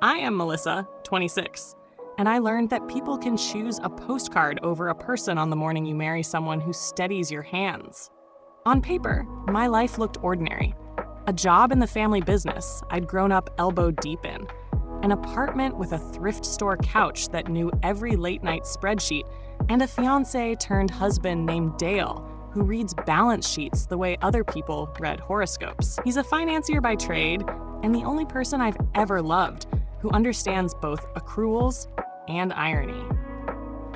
I am Melissa, 26, and I learned that people can choose a postcard over a person on the morning you marry someone who steadies your hands. On paper, my life looked ordinary. A job in the family business I'd grown up elbow deep in. An apartment with a thrift store couch that knew every late-night spreadsheet, and a fiancé-turned-husband named Dale, who reads balance sheets the way other people read horoscopes. He's a financier by trade, and the only person I've ever loved who understands both accruals and irony.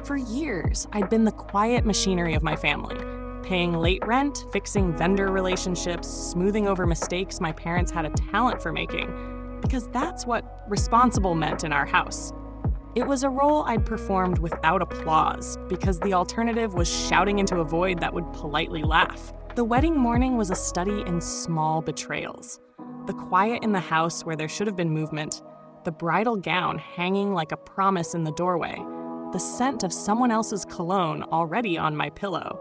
For years, I'd been the quiet machinery of my family, paying late rent, fixing vendor relationships, smoothing over mistakes my parents had a talent for making, because that's what responsible meant in our house. It was a role I'd performed without applause, because the alternative was shouting into a void that would politely laugh. The wedding morning was a study in small betrayals. The quiet in the house where there should have been movement, the bridal gown hanging like a promise in the doorway, the scent of someone else's cologne already on my pillow.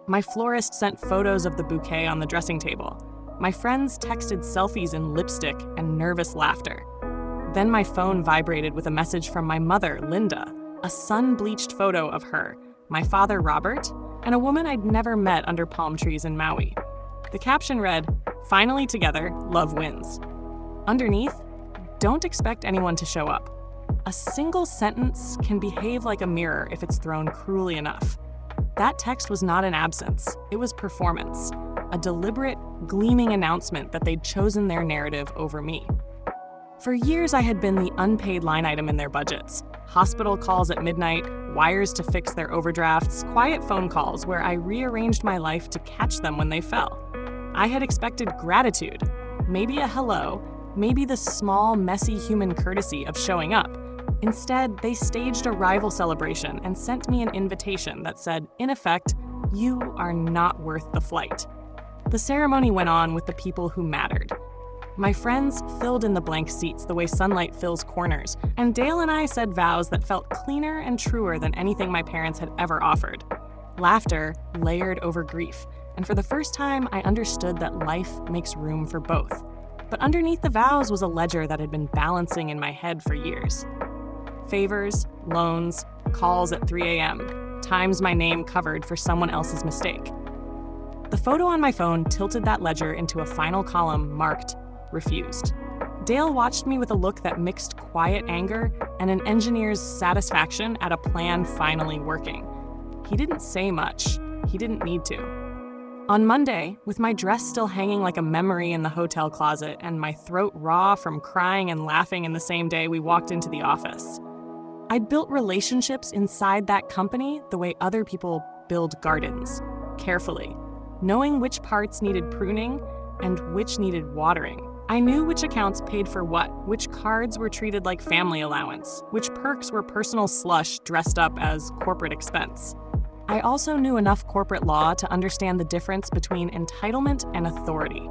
My florist sent photos of the bouquet on the dressing table. My friends texted selfies in lipstick and nervous laughter. Then my phone vibrated with a message from my mother, Linda, a sun-bleached photo of her, my father, Robert, and a woman I'd never met under palm trees in Maui. The caption read, "Finally together, love wins." Underneath, "Don't expect anyone to show up." A single sentence can behave like a mirror if it's thrown cruelly enough. That text was not an absence, it was performance, a deliberate, gleaming announcement that they'd chosen their narrative over me. For years, I had been the unpaid line item in their budgets. Hospital calls at midnight, wires to fix their overdrafts, quiet phone calls where I rearranged my life to catch them when they fell. I had expected gratitude, maybe a hello, maybe the small, messy human courtesy of showing up. Instead, they staged a rival celebration and sent me an invitation that said, in effect, "You are not worth the flight." The ceremony went on with the people who mattered. My friends filled in the blank seats the way sunlight fills corners, and Dale and I said vows that felt cleaner and truer than anything my parents had ever offered. Laughter layered over grief, and for the first time, I understood that life makes room for both. But underneath the vows was a ledger that had been balancing in my head for years. Favors, loans, calls at 3 a.m., times my name covered for someone else's mistake. The photo on my phone tilted that ledger into a final column marked refused. Dale watched me with a look that mixed quiet anger and an engineer's satisfaction at a plan finally working. He didn't say much. He didn't need to. On Monday, with my dress still hanging like a memory in the hotel closet and my throat raw from crying and laughing in the same day we walked into the office, I'd built relationships inside that company the way other people build gardens, carefully, knowing which parts needed pruning and which needed watering. I knew which accounts paid for what, which cards were treated like family allowance, which perks were personal slush dressed up as corporate expense. I also knew enough corporate law to understand the difference between entitlement and authority.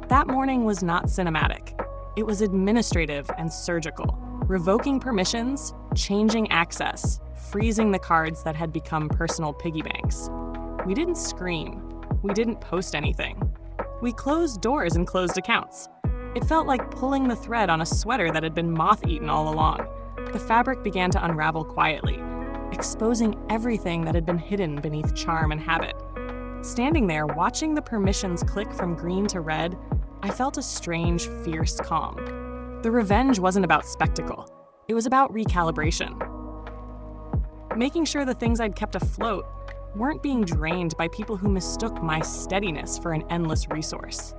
That morning was not cinematic. It was administrative and surgical, revoking permissions, changing access, freezing the cards that had become personal piggy banks. We didn't scream. We didn't post anything. We closed doors and closed accounts. It felt like pulling the thread on a sweater that had been moth-eaten all along. The fabric began to unravel quietly, exposing everything that had been hidden beneath charm and habit. Standing there, watching the permissions click from green to red, I felt a strange, fierce calm. The revenge wasn't about spectacle. It was about recalibration. Making sure the things I'd kept afloat weren't being drained by people who mistook my steadiness for an endless resource.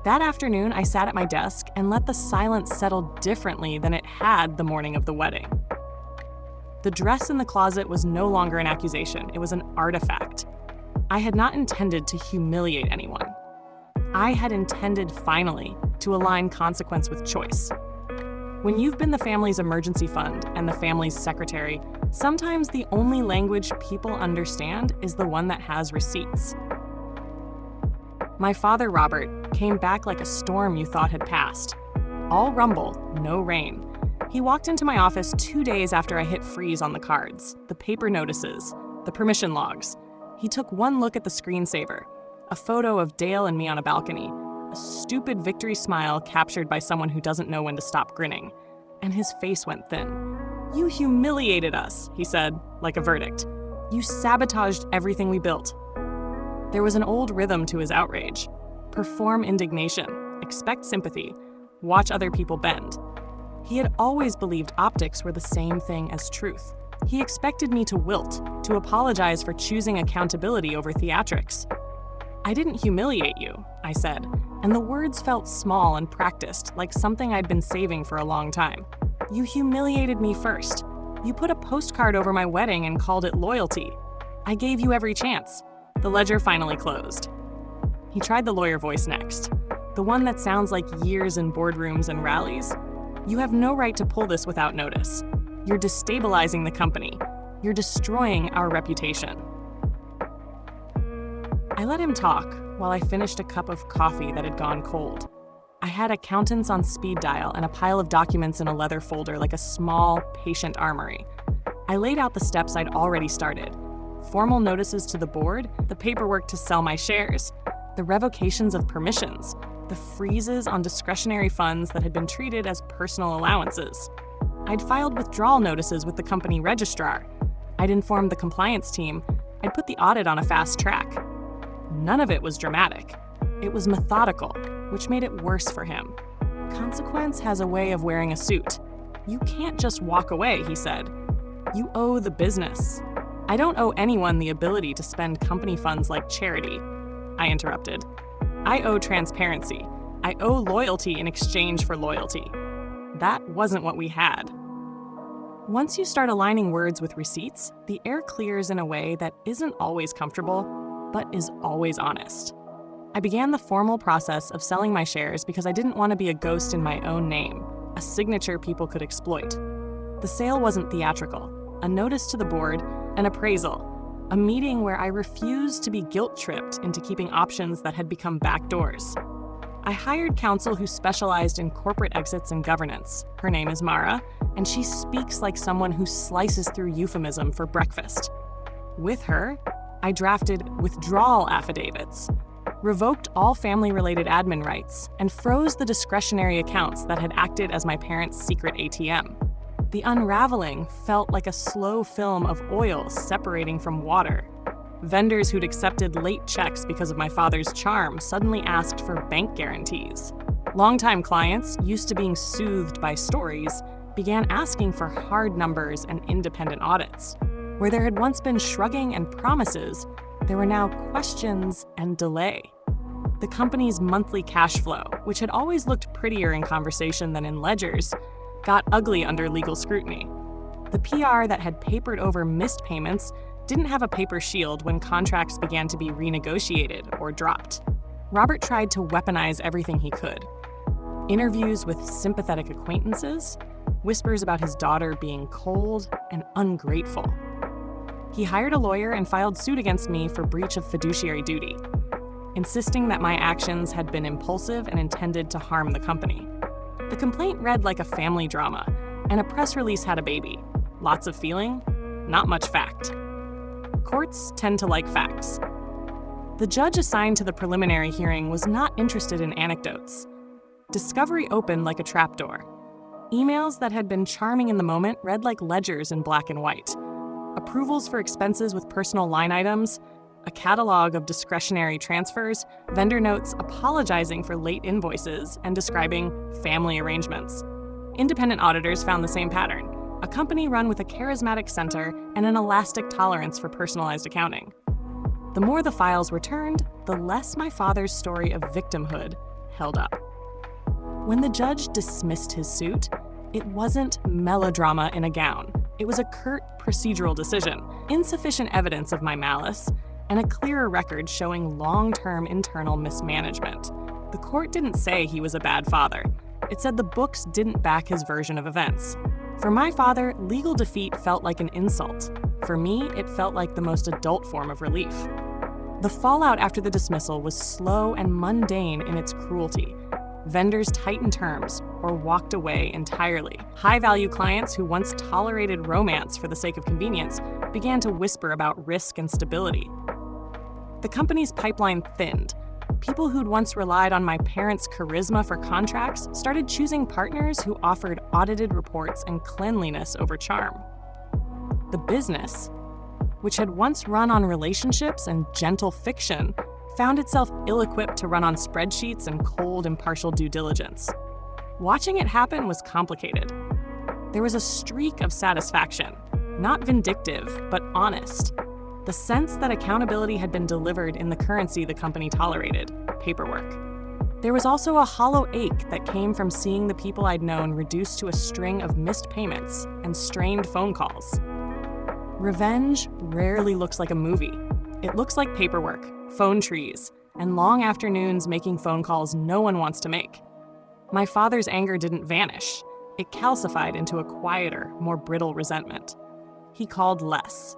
That afternoon, I sat at my desk and let the silence settle differently than it had the morning of the wedding. The dress in the closet was no longer an accusation, it was an artifact. I had not intended to humiliate anyone. I had intended, finally, to align consequence with choice. When you've been the family's emergency fund and the family's secretary, sometimes the only language people understand is the one that has receipts. My father, Robert, came back like a storm you thought had passed. All rumble, no rain. He walked into my office 2 days after I hit freeze on the cards, the paper notices, the permission logs. He took one look at the screensaver, a photo of Dale and me on a balcony, a stupid victory smile captured by someone who doesn't know when to stop grinning, and his face went thin. "You humiliated us," he said, like a verdict. "You sabotaged everything we built." There was an old rhythm to his outrage. Perform indignation, expect sympathy, watch other people bend. He had always believed optics were the same thing as truth. He expected me to wilt, to apologize for choosing accountability over theatrics. "I didn't humiliate you," I said, and the words felt small and practiced, like something I'd been saving for a long time. "You humiliated me first. You put a postcard over my wedding and called it loyalty. I gave you every chance." The ledger finally closed. He tried the lawyer voice next, the one that sounds like years in boardrooms and rallies. "You have no right to pull this without notice. You're destabilizing the company. You're destroying our reputation." I let him talk while I finished a cup of coffee that had gone cold. I had accountants on speed dial and a pile of documents in a leather folder like a small, patient armory. I laid out the steps I'd already started. Formal notices to the board, the paperwork to sell my shares, the revocations of permissions, the freezes on discretionary funds that had been treated as personal allowances. I'd filed withdrawal notices with the company registrar. I'd informed the compliance team. I'd put the audit on a fast track. None of it was dramatic. It was methodical, which made it worse for him. "Consequence has a way of wearing a suit. You can't just walk away," he said. "You owe the business." "I don't owe anyone the ability to spend company funds like charity," I interrupted. "I owe transparency. I owe loyalty in exchange for loyalty." That wasn't what we had. Once you start aligning words with receipts, the air clears in a way that isn't always comfortable, but is always honest. I began the formal process of selling my shares because I didn't want to be a ghost in my own name, a signature people could exploit. The sale wasn't theatrical. A notice to the board, an appraisal, a meeting where I refused to be guilt-tripped into keeping options that had become backdoors. I hired counsel who specialized in corporate exits and governance. Her name is Mara, and she speaks like someone who slices through euphemism for breakfast. With her, I drafted withdrawal affidavits, revoked all family-related admin rights, and froze the discretionary accounts that had acted as my parents' secret ATM. The unraveling felt like a slow film of oil separating from water. Vendors who'd accepted late checks because of my father's charm suddenly asked for bank guarantees. Longtime clients, used to being soothed by stories, began asking for hard numbers and independent audits. Where there had once been shrugging and promises, there were now questions and delay. The company's monthly cash flow, which had always looked prettier in conversation than in ledgers, got ugly under legal scrutiny. The PR that had papered over missed payments didn't have a paper shield when contracts began to be renegotiated or dropped. Robert tried to weaponize everything he could. Interviews with sympathetic acquaintances, whispers about his daughter being cold and ungrateful. He hired a lawyer and filed suit against me for breach of fiduciary duty, insisting that my actions had been impulsive and intended to harm the company. The complaint read like a family drama, and a press release had a baby. Lots of feeling, not much fact. Courts tend to like facts. The judge assigned to the preliminary hearing was not interested in anecdotes. Discovery opened like a trapdoor. Emails that had been charming in the moment read like ledgers in black and white. Approvals for expenses with personal line items, a catalog of discretionary transfers, vendor notes apologizing for late invoices and describing family arrangements. Independent auditors found the same pattern. A company run with a charismatic center and an elastic tolerance for personalized accounting. The more the files were turned, the less my father's story of victimhood held up. When the judge dismissed his suit, it wasn't melodrama in a gown. It was a curt procedural decision, insufficient evidence of my malice, and a clearer record showing long-term internal mismanagement. The court didn't say he was a bad father. It said the books didn't back his version of events. For my father, legal defeat felt like an insult. For me, it felt like the most adult form of relief. The fallout after the dismissal was slow and mundane in its cruelty. Vendors tightened terms or walked away entirely. High-value clients who once tolerated romance for the sake of convenience began to whisper about risk and stability. The company's pipeline thinned. People who'd once relied on my parents' charisma for contracts started choosing partners who offered audited reports and cleanliness over charm. The business, which had once run on relationships and gentle fiction, found itself ill-equipped to run on spreadsheets and cold, impartial due diligence. Watching it happen was complicated. There was a streak of satisfaction, not vindictive, but honest. The sense that accountability had been delivered in the currency the company tolerated, paperwork. There was also a hollow ache that came from seeing the people I'd known reduced to a string of missed payments and strained phone calls. Revenge rarely looks like a movie. It looks like paperwork, phone trees, and long afternoons making phone calls no one wants to make. My father's anger didn't vanish. It calcified into a quieter, more brittle resentment. He called less.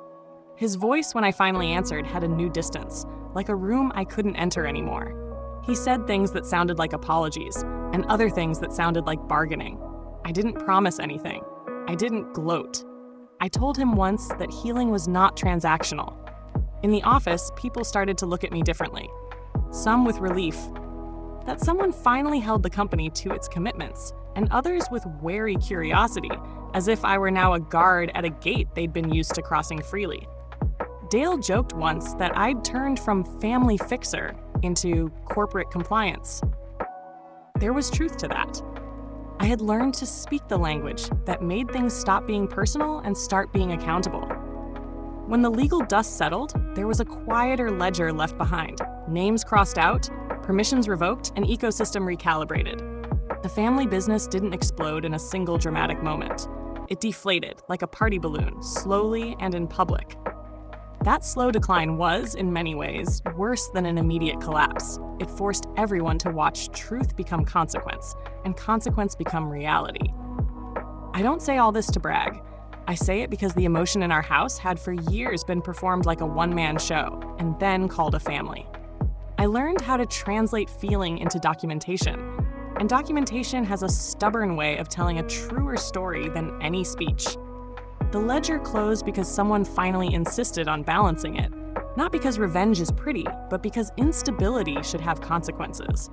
His voice, when I finally answered, had a new distance, like a room I couldn't enter anymore. He said things that sounded like apologies, and other things that sounded like bargaining. I didn't promise anything. I didn't gloat. I told him once that healing was not transactional. In the office, people started to look at me differently. Some with relief that someone finally held the company to its commitments, and others with wary curiosity, as if I were now a guard at a gate they'd been used to crossing freely. Dale joked once that I'd turned from family fixer into corporate compliance. There was truth to that. I had learned to speak the language that made things stop being personal and start being accountable. When the legal dust settled, there was a quieter ledger left behind, names crossed out, permissions revoked, and ecosystem recalibrated. The family business didn't explode in a single dramatic moment. It deflated like a party balloon, slowly and in public. That slow decline was, in many ways, worse than an immediate collapse. It forced everyone to watch truth become consequence, and consequence become reality. I don't say all this to brag. I say it because the emotion in our house had for years been performed like a one-man show, and then called a family. I learned how to translate feeling into documentation, and documentation has a stubborn way of telling a truer story than any speech. The ledger closed because someone finally insisted on balancing it, not because revenge is pretty, but because instability should have consequences.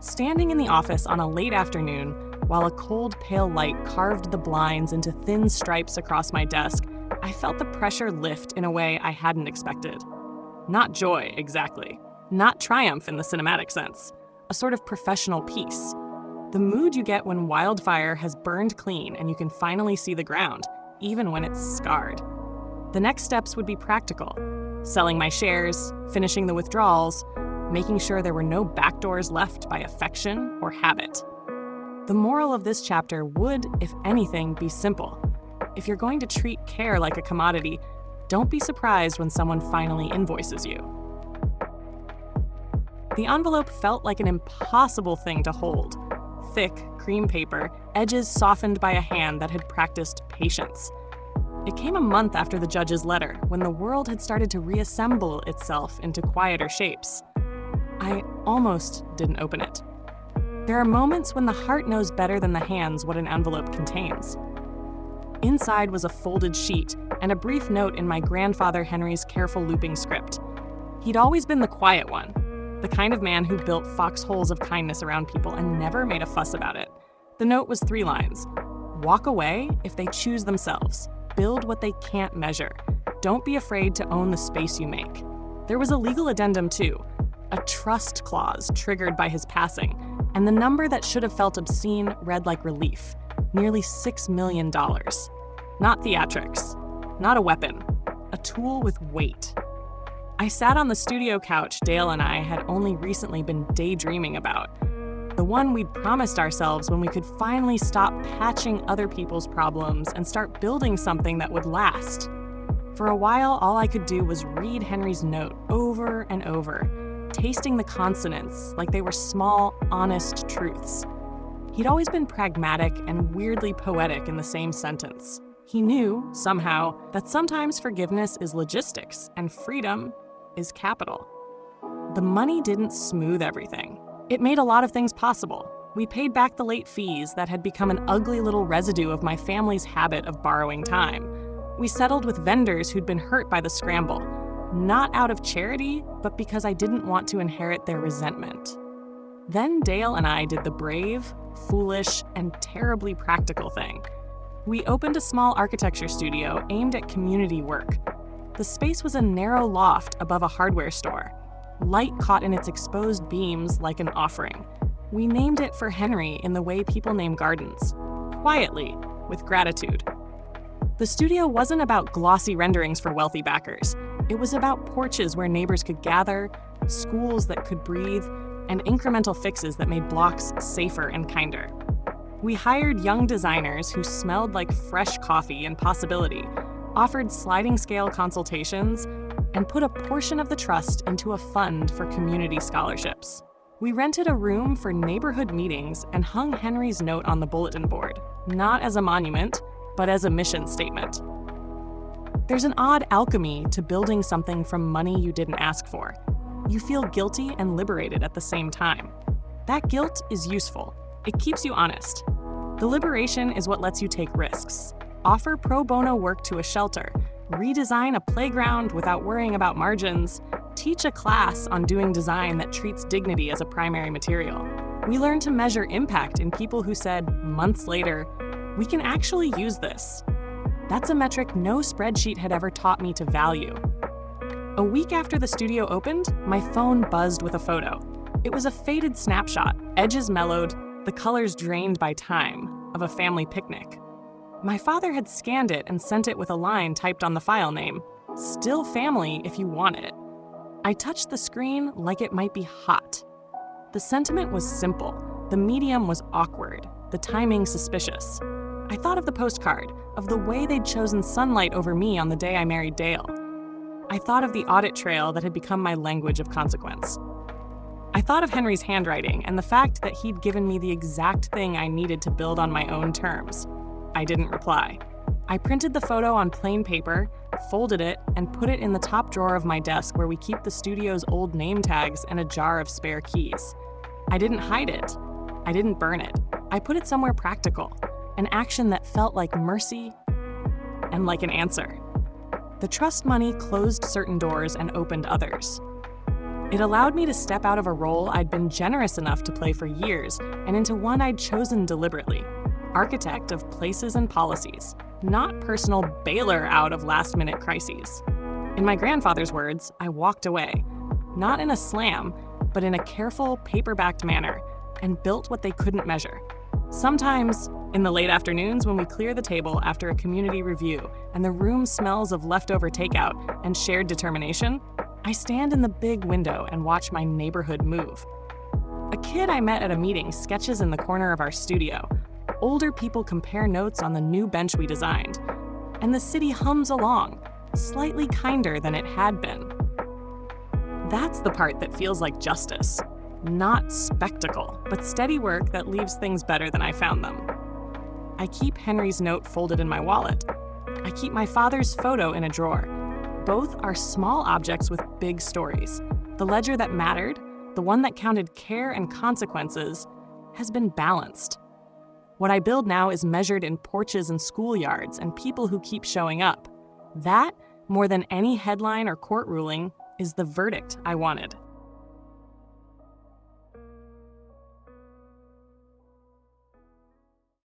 Standing in the office on a late afternoon, while a cold, pale light carved the blinds into thin stripes across my desk, I felt the pressure lift in a way I hadn't expected. Not joy, exactly. Not triumph in the cinematic sense. A sort of professional peace. The mood you get when wildfire has burned clean and you can finally see the ground, even when it's scarred. The next steps would be practical. Selling my shares, finishing the withdrawals, making sure there were no backdoors left by affection or habit. The moral of this chapter would, if anything, be simple. If you're going to treat care like a commodity, don't be surprised when someone finally invoices you. The envelope felt like an impossible thing to hold. Thick, cream paper, edges softened by a hand that had practiced patience. It came a month after the judge's letter, when the world had started to reassemble itself into quieter shapes. I almost didn't open it. There are moments when the heart knows better than the hands what an envelope contains. Inside was a folded sheet and a brief note in my grandfather Henry's careful looping script. He'd always been the quiet one, the kind of man who built foxholes of kindness around people and never made a fuss about it. The note was 3 lines. Walk away if they choose themselves. Build what they can't measure. Don't be afraid to own the space you make. There was a legal addendum too, a trust clause triggered by his passing, and the number that should have felt obscene read like relief, nearly $6 million. Not theatrics, not a weapon, a tool with weight. I sat on the studio couch Dale and I had only recently been daydreaming about, the one we'd promised ourselves when we could finally stop patching other people's problems and start building something that would last. For a while, all I could do was read Henry's note over and over, tasting the consonants like they were small, honest truths. He'd always been pragmatic and weirdly poetic in the same sentence. He knew, somehow, that sometimes forgiveness is logistics and freedom is capital. The money didn't smooth everything. It made a lot of things possible. We paid back the late fees that had become an ugly little residue of my family's habit of borrowing time. We settled with vendors who'd been hurt by the scramble. not out of charity, but because I didn't want to inherit their resentment. Then Dale and I did the brave, foolish, and terribly practical thing. We opened a small architecture studio aimed at community work. The space was a narrow loft above a hardware store. Light caught in its exposed beams like an offering. We named it for Henry in the way people name gardens, quietly, with gratitude. The studio wasn't about glossy renderings for wealthy backers. It was about porches where neighbors could gather, schools that could breathe, and incremental fixes that made blocks safer and kinder. We hired young designers who smelled like fresh coffee and possibility, offered sliding scale consultations, and put a portion of the trust into a fund for community scholarships. We rented a room for neighborhood meetings and hung Henry's note on the bulletin board, not as a monument, but as a mission statement. There's an odd alchemy to building something from money you didn't ask for. You feel guilty and liberated at the same time. That guilt is useful. It keeps you honest. The liberation is what lets you take risks. Offer pro bono work to a shelter, redesign a playground without worrying about margins, teach a class on doing design that treats dignity as a primary material. We learned to measure impact in people who said, months later, we can actually use this. That's a metric no spreadsheet had ever taught me to value. A week after the studio opened, my phone buzzed with a photo. It was a faded snapshot, edges mellowed, the colors drained by time, of a family picnic. My father had scanned it and sent it with a line typed on the file name, "Still family if you want it." I touched the screen like it might be hot. The sentiment was simple. The medium was awkward, the timing suspicious. I thought of the postcard, of the way they'd chosen sunlight over me on the day I married Dale. I thought of the audit trail that had become my language of consequence. I thought of Henry's handwriting and the fact that he'd given me the exact thing I needed to build on my own terms. I didn't reply. I printed the photo on plain paper, folded it, and put it in the top drawer of my desk where we keep the studio's old name tags and a jar of spare keys. I didn't hide it. I didn't burn it. I put it somewhere practical, an action that felt like mercy and like an answer. The trust money closed certain doors and opened others. It allowed me to step out of a role I'd been generous enough to play for years and into one I'd chosen deliberately, architect of places and policies, not personal bailer out of last-minute crises. In my grandfather's words, I walked away, not in a slam, but in a careful, paper-backed manner, and built what they couldn't measure. Sometimes, in the late afternoons when we clear the table after a community review and the room smells of leftover takeout and shared determination, I stand in the big window and watch my neighborhood move. A kid I met at a meeting sketches in the corner of our studio. Older people compare notes on the new bench we designed. And the city hums along, slightly kinder than it had been. That's the part that feels like justice. Not spectacle, but steady work that leaves things better than I found them. I keep Henry's note folded in my wallet. I keep my father's photo in a drawer. Both are small objects with big stories. The ledger that mattered, the one that counted care and consequences, has been balanced. What I build now is measured in porches and schoolyards and people who keep showing up. That, more than any headline or court ruling, is the verdict I wanted.